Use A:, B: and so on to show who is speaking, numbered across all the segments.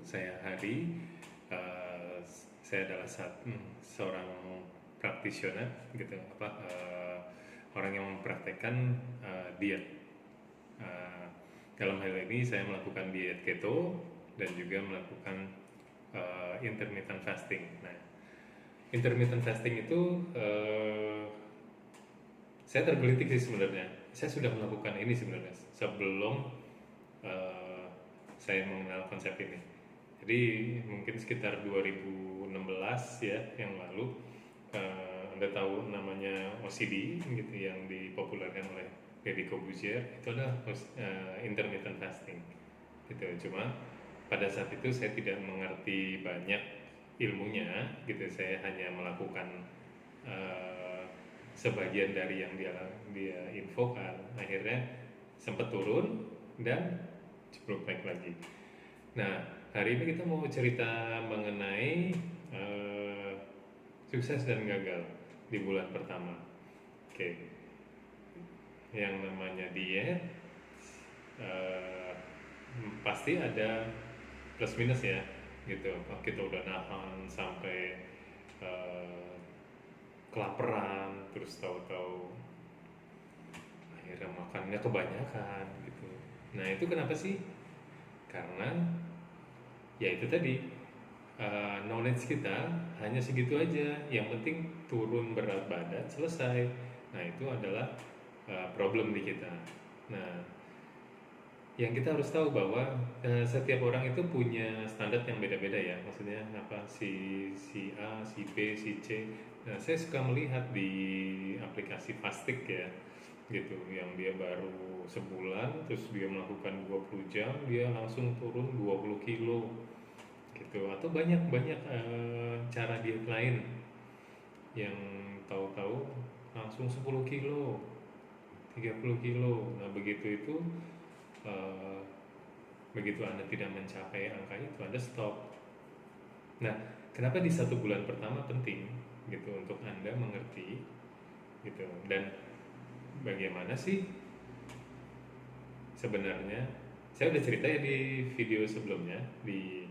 A: saya Hari. Saya adalah seorang praktisioner gitu, orang yang mempraktekkan diet. Dalam hal ini saya melakukan diet keto dan juga melakukan intermittent fasting. Nah, intermittent fasting itu saya tergelitik sih sebenarnya. Saya sudah melakukan ini sebenarnya sebelum saya mengenal konsep ini. Jadi mungkin sekitar 2016 ya yang lalu, Anda tahu namanya OCD gitu yang dipopulerkan oleh Deddy Corbuzier, itu adalah intermittent fasting gitu. Cuma pada saat itu saya tidak mengerti banyak ilmunya gitu, saya hanya melakukan sebagian dari yang dia infokan. Akhirnya sempat turun dan ceplok naik lagi. Nah, hari ini kita mau cerita mengenai sukses dan gagal di bulan pertama. Oke. Yang namanya diet pasti ada plus minus ya gitu. Kita udah nahan sampai kelaparan, terus tahu-tahu akhirnya makannya kebanyakan gitu. Nah, itu kenapa sih? Karena ya itu tadi, knowledge kita hanya segitu aja, yang penting turun berat badan selesai. Nah, itu adalah problem di kita. Nah, yang kita harus tahu bahwa setiap orang itu punya standar yang beda-beda ya, maksudnya si A, si B, si C. Nah, saya suka melihat di aplikasi Fastik ya gitu, yang dia baru sebulan terus dia melakukan 20 jam dia langsung turun 20 kilo gitu, atau banyak cara diet lain yang tahu-tahu langsung 10 kilo 30 kilo. Nah, begitu Anda tidak mencapai angka itu, Anda stop. Nah, kenapa di 1 bulan pertama penting gitu untuk Anda mengerti gitu, dan bagaimana sih sebenarnya. Saya udah cerita ya di video sebelumnya, di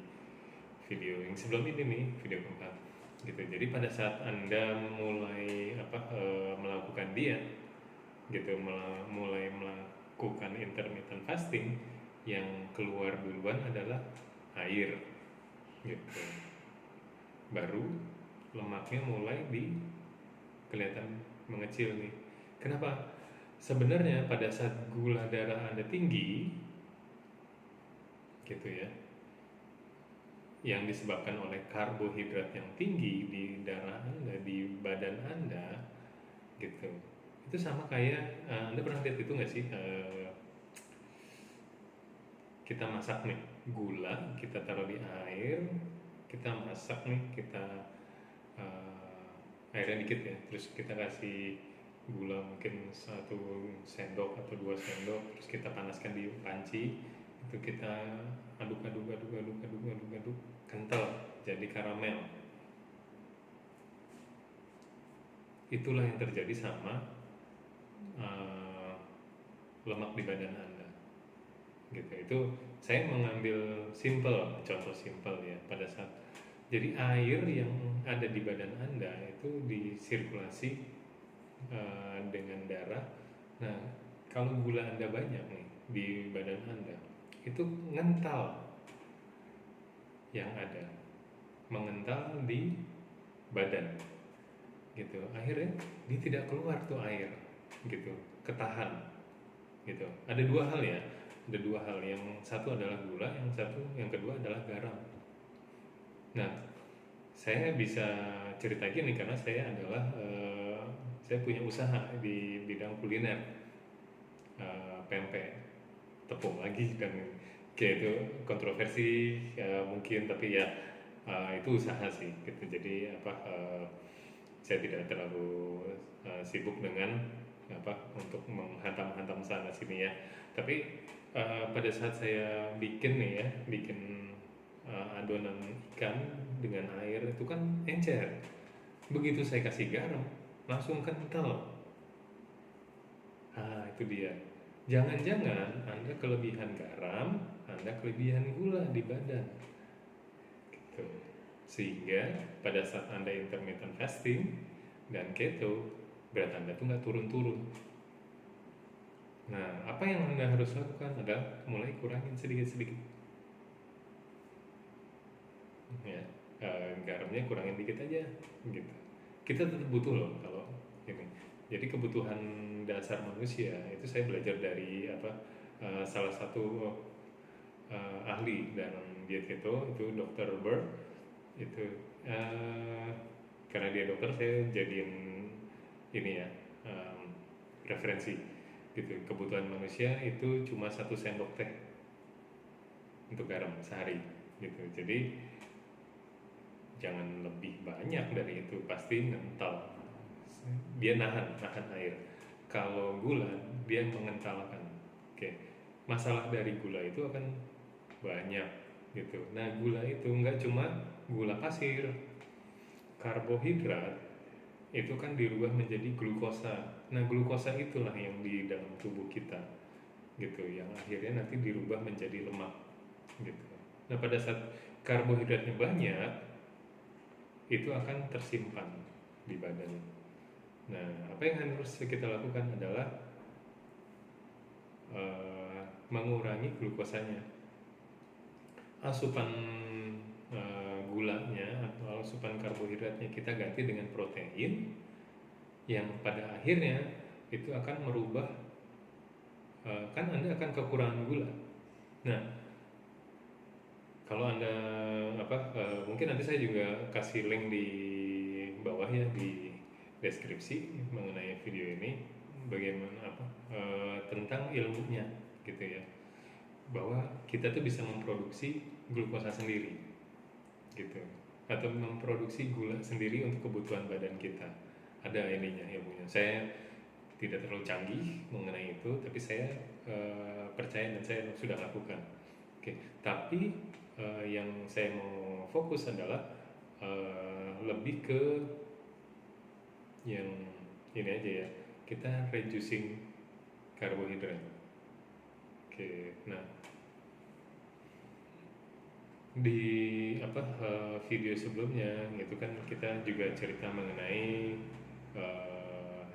A: video yang sebelum ini nih, video keempat gitu. Jadi pada saat Anda mulai melakukan diet gitu, mulai melakukan intermittent fasting, yang keluar duluan adalah air gitu. Baru lemaknya mulai kelihatan mengecil nih. Kenapa? Sebenarnya pada saat gula darah Anda tinggi gitu ya, yang disebabkan oleh karbohidrat yang tinggi di darah Anda, di badan Anda gitu. Itu sama kayak Anda pernah lihat itu nggak sih, kita masak nih, gula kita taruh di air, kita masak nih, kita airnya dikit ya, terus kita kasih gula mungkin 1 sendok atau 2 sendok, terus kita panaskan di panci, itu kita aduk kental jadi karamel. Itulah yang terjadi sama lemak di badan Anda gitu. Itu saya mengambil contoh simple ya. Pada saat jadi air yang ada di badan Anda itu disirkulasi dengan darah. Nah, kalau gula Anda banyak nih di badan Anda, itu ngental yang ada, mengental di badan gitu. Akhirnya dia tidak keluar tuh air gitu, ketahan gitu. Ada 2 hal ya, ada 2 hal. Yang satu adalah gula, yang kedua adalah garam. Nah, saya bisa cerita gini karena saya punya usaha di bidang kuliner, pempek tepung lagi, dan kayak itu kontroversi ya mungkin, tapi ya itu usaha sih gitu. Jadi saya tidak terlalu sibuk dengan untuk menghantam-hantam sana sini ya. Tapi pada saat saya bikin adonan ikan dengan air itu kan encer. Begitu saya kasih garam langsung kental. Itu dia. Jangan-jangan Anda kelebihan garam Anda kelebihan gula di badan gitu. Sehingga pada saat Anda intermittent fasting dan keto, berat Anda tuh nggak turun-turun. Nah, apa yang Anda harus lakukan adalah mulai kurangin sedikit-sedikit ya. Garamnya kurangin dikit aja gitu. Kita tetap butuh loh kalau ini. Jadi kebutuhan dasar manusia itu saya belajar dari salah satu ahli dalam diet keto itu Dr. Berg itu karena dia dokter saya jadiin ini ya referensi gitu. Kebutuhan manusia itu cuma 1 sendok teh untuk garam sehari gitu. Jadi jangan lebih banyak dari itu, pasti ngental. Dia nahan air. Kalau gula dia mengentalkan. Oke. Masalah dari gula itu akan banyak gitu. Nah, gula itu nggak cuma gula pasir. Karbohidrat itu kan dirubah menjadi glukosa. Nah, glukosa itulah yang di dalam tubuh kita gitu, yang akhirnya nanti dirubah menjadi lemak gitu. Nah, pada saat karbohidratnya banyak, itu akan tersimpan di badan. Nah, apa yang harus kita lakukan adalah mengurangi glukosanya. Asupan gulanya atau asupan karbohidratnya kita ganti dengan protein yang pada akhirnya itu akan merubah kan Anda akan kekurangan gula. Nah, kalau Anda mungkin nanti saya juga kasih link di bawah ya di deskripsi mengenai video ini bagaimana tentang ilmunya gitu ya, bahwa kita tuh bisa memproduksi glukosa sendiri gitu, atau memproduksi gula sendiri untuk kebutuhan badan kita. Ada ininya ilmunya. Saya tidak terlalu canggih mengenai itu, tapi saya percaya dan saya sudah lakukan. Oke, tapi yang saya mau fokus adalah lebih ke yang ini aja ya, kita reducing karbohidrat. Oke, nah di video sebelumnya gitu kan kita juga cerita mengenai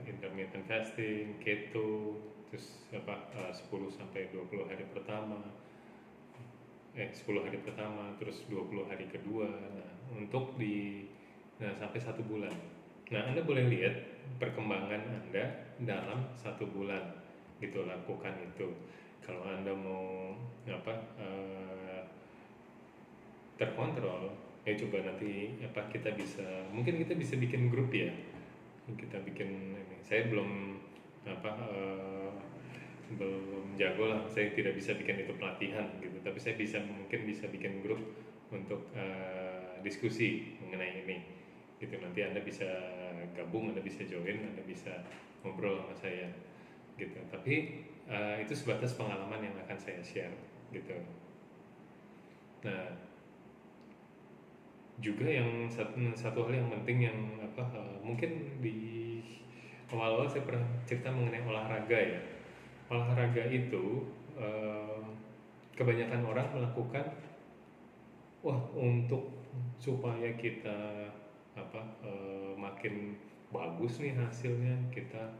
A: intermittent fasting, keto, terus 10 sampai 20 hari pertama. 10 hari pertama, terus 20 hari kedua. Nah, sampai 1 bulan. Nah, Anda boleh lihat perkembangan Anda dalam 1 bulan gitu, lakukan itu. Kalau Anda mau terkontrol, ya coba nanti mungkin kita bisa bikin grup ya. Kita bikin ini. Saya belum jago lah, saya tidak bisa bikin itu pelatihan gitu, tapi saya mungkin bisa bikin grup untuk diskusi mengenai ini gitu. Nanti Anda bisa gabung, Anda bisa join, Anda bisa ngobrol sama saya gitu. Tapi itu sebatas pengalaman yang akan saya share gitu. Nah, juga yang satu hal yang penting yang mungkin di awal-awal saya pernah cerita mengenai olahraga ya. Olahraga itu kebanyakan orang melakukan untuk supaya kita makin bagus nih hasilnya, kita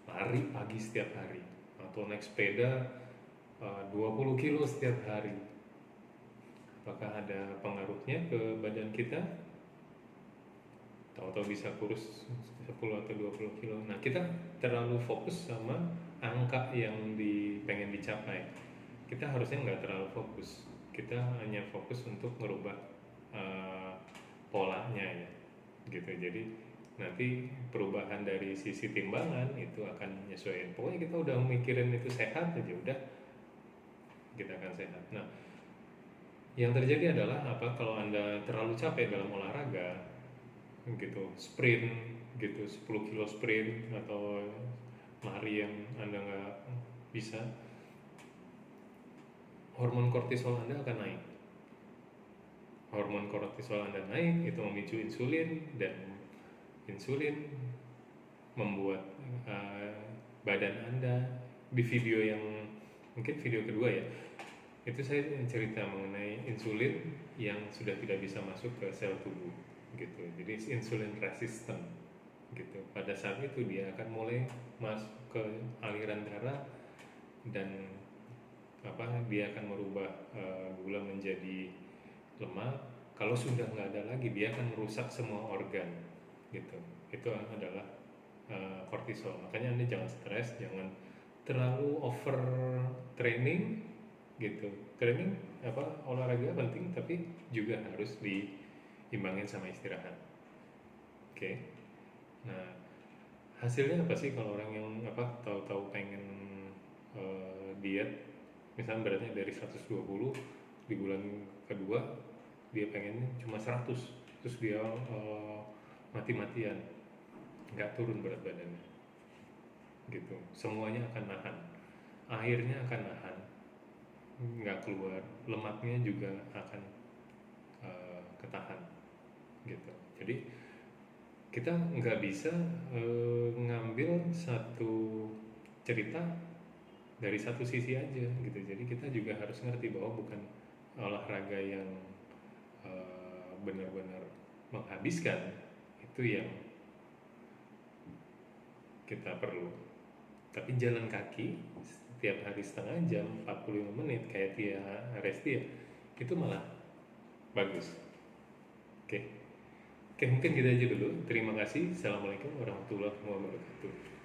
A: lari pagi setiap hari atau naik sepeda 20 kilo setiap hari. Apakah ada pengaruhnya ke badan kita? Tahu-tahu bisa kurus 10 atau 20 kilo. Nah, kita terlalu fokus sama angka yang pengen dicapai. Kita harusnya nggak terlalu fokus. Kita hanya fokus untuk merubah polanya ya, gitu. Jadi nanti perubahan dari sisi timbangan itu akan menyesuaikan. Pokoknya kita udah mikirin itu sehat aja, udah kita akan sehat. Nah, yang terjadi adalah kalau Anda terlalu capek dalam olahraga gitu, sprint gitu, 10 kilo sprint atau lari yang Anda nggak bisa, hormon kortisol Anda akan naik. Hormon kortisol Anda naik, itu memicu insulin, dan insulin membuat badan Anda, di video yang mungkin video kedua ya, itu saya cerita mengenai insulin yang sudah tidak bisa masuk ke sel tubuh gitu. Jadi insulin resistant gitu. Pada saat itu dia akan mulai masuk ke aliran darah dan dia akan merubah gula menjadi lemak. Kalau sudah nggak ada lagi, dia akan merusak semua organ gitu. Itu adalah kortisol. Makanya Anda jangan stres, jangan terlalu over training gitu. Training olahraga penting, tapi juga harus diimbangin sama istirahat. Oke. Nah, hasilnya apa sih kalau orang yang tahu-tahu pengen diet, misalnya beratnya dari 120, di bulan kedua dia pengennya cuma 100, terus dia mati-matian nggak turun berat badannya gitu. Semuanya akan nahan, akhirnya akan nahan, nggak keluar, lemaknya juga akan ketahan gitu. Jadi kita nggak bisa ngambil satu cerita dari satu sisi aja gitu. Jadi kita juga harus ngerti bahwa bukan olahraga yang benar-benar menghabiskan itu yang kita perlu, tapi jalan kaki setiap hari setengah jam 45 menit kayak Tia Restia itu malah bagus. Oke, mungkin gitu aja dulu. Terima kasih. Assalamualaikum warahmatullahi wabarakatuh.